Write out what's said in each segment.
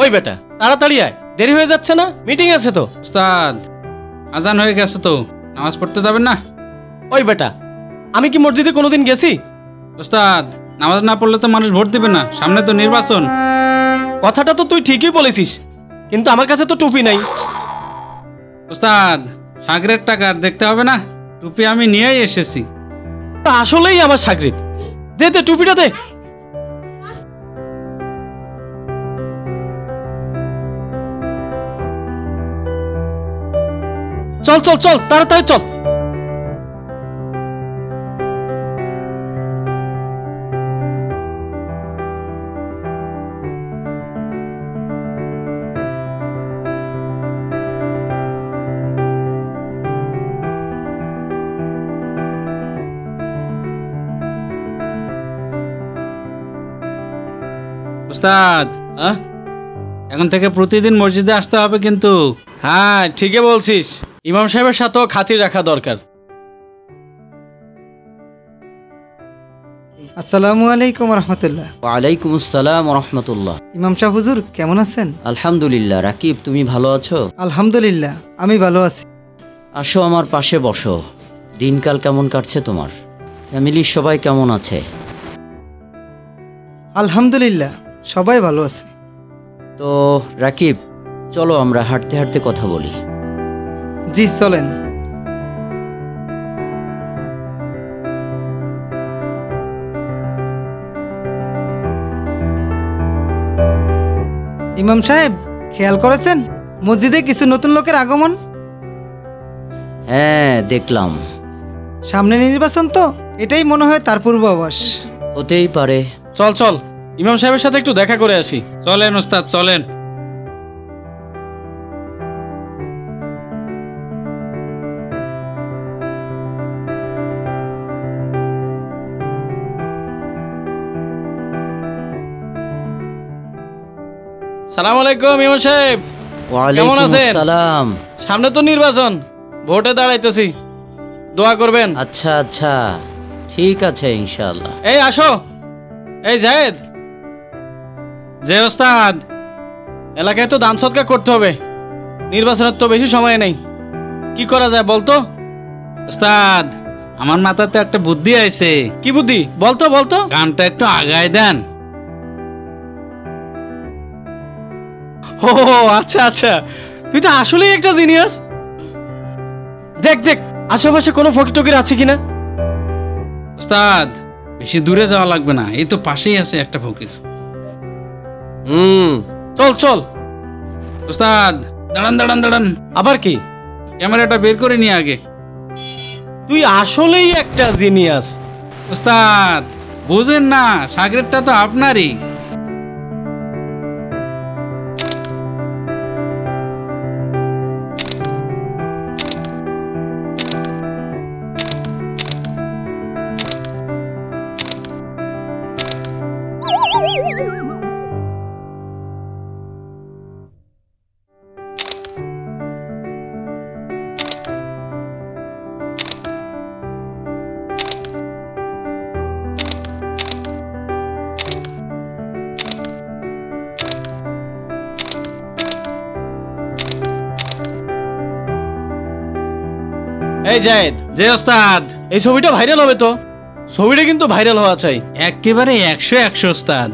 ওই বেটা তাড়াতাড়ি আয়, দেরি হয়ে যাচ্ছে না? মিটিং আছে তো। উস্তাদ আজান হয়ে গেছে তো, নামাজ পড়তে যাবেন না? ওই বেটা, আমি কি মসজিদে কোনোদিন গেছি? উস্তাদ নামাজ না পড়লে তো মানুষ ভোট দেবে না, সামনে তো নির্বাচন। কথাটা তো তুই ঠিকই বলেছিস, কিন্তু আমার কাছে তো টুপি নাই। উস্তাদ সাগরের টাকা আর দেখতে হবে না, টুপি আমি নিয়েই এসেছি। আসলেই আমার সাগরিদ, দে দে টুপিটা দে। চল চল চল, তাড়াতাড়ি চল। উস্তাদ এখন থেকে প্রতিদিন মসজিদে আসতে হবে কিন্তু। হ্যাঁ ঠিকই বলছিস, ইমাম সাহেবের সাথেও খাতির রাখা দরকার। আসসালামু আলাইকুম রহমতুল্লাহ। ওয়ালাইকুম আসসালাম রহমতুল্লাহ। ইমাম সাহেব হুজুর কেমন আছেন? আলহামদুলিল্লাহ। রাকিব তুমি ভালো আছো? আলহামদুলিল্লাহ আমি ভালো আছি। আসো আমার পাশে বসো। দিনকাল কেমন কাটছে তোমার? ফ্যামিলির সবাই কেমন আছে? আলহামদুলিল্লাহ সবাই ভালো আছে। তো রাকিব চলো আমরা হাঁটতে হাঁটতে কথা বলি। জি চলেন। ইমাম সাহেব খেয়াল করেছেন মসজিদে কিছু নতুন লোকের আগমন? হ্যাঁ দেখলাম। সামনে নির্বাচন তো, এটাই মনে হয় তার পূর্বাভাস। হতেই পারে। চল চল ইমাম সাহেবের সাথে একটু দেখা করে আসি। চলেন উস্তাদ চলেন। সালাম আলাইকুম ইমাম সাহেব, কেমন আছেন? সালাম। সামনে তো নির্বাচন, ভোটে দাঁড়াইতেছি, দোয়া করবেন। আচ্ছা আচ্ছা ঠিক আছে ইনশাআল্লাহ। এই আসো। এই জায়েদ, যে উস্তাদ এলাকায় তো দান সৎকার করতে হবে, নির্বাচনের তো বেশি সময় নেই, কি করা যায় বলতো? উস্তাদ আমার মাথাতে একটা বুদ্ধি আইছে। কি বুদ্ধি বলতো বলতো? কামটা একটু আগায় দেন। ও আচ্ছা আচ্ছা, তুই তো আসলেই একটা জিনিয়াস। দেখ দেখ আশেপাশে কোনো ফকির টকির আছে কিনা। উস্তাদ বেশি দূরে যাওয়া লাগবে না, এই তো পাশেই আছে একটা ফকির। চল চল। উস্তাদ দাঁড়ান দাঁড়ান দাঁড়ান। আবার কি? ক্যামেরাটা বের করে নিয়ে আগে। তুই আসলেই একটা জিনিয়াস। উস্তাদ বুঝেন না, সাগরেরটা তো আপনারই। এই জায়েদ। যে ওস্তাদ এই ছবিটা ভাইরাল হবে তো, ছবিটা কিন্তু ভাইরাল হওয়া চাই। একেবারে 100 ওস্তাদ।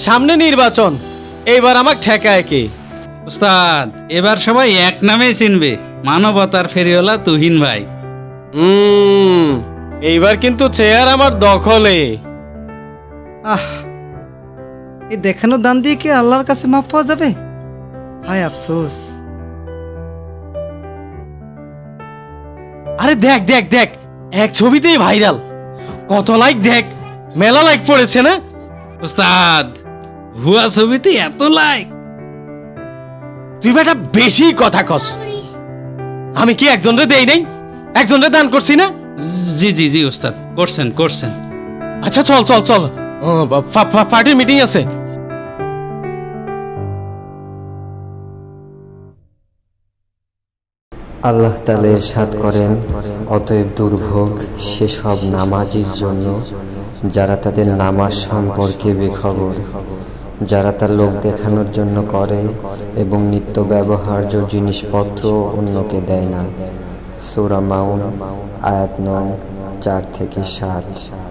সামনে নির্বাচন, এইবার আমার ঠেকায় কে? ওস্তাদ এবার সবাই এক নামেই চিনবে, মানবতার ফেরিওয়ালা তুহিন ভাই। এইবার কিন্তু চেয়ার আমার দখলে। এই দেখানো দান দিয়ে কি আল্লাহর কাছে মাপ পাওয়া যাবে? হায় আফসোস। আরে দেখ দেখ দেখ, এক ছবিতেই ভাইরাল, কত লাইক দেখ, মেলা লাইক পড়েছে না? ওস্তাদ ভুয়া ছবিতে এত লাইক? তুই বেটা বেশি কথা কস। আমি কি একজনরে দেই নাই? একজনরে দান করছি না? জি জি জি ওস্তাদ, করছেন করছেন। আচ্ছা চল চল চল, পার্টির মিটিং আছে। আল্লাহ তাআলা ইরশাদ করেন, অতএব দুর্ভোগ সেসব নামাজীর জন্য যারা তাদের নামাজ সম্পর্কে বেখবর। যারা তা লোক দেখানোর জন্য করে এবং নিত্য ব্যবহার্য জিনিসপত্র অন্যকে দেয় না। সূরা মাউন আয়াত 9 4 থেকে 7।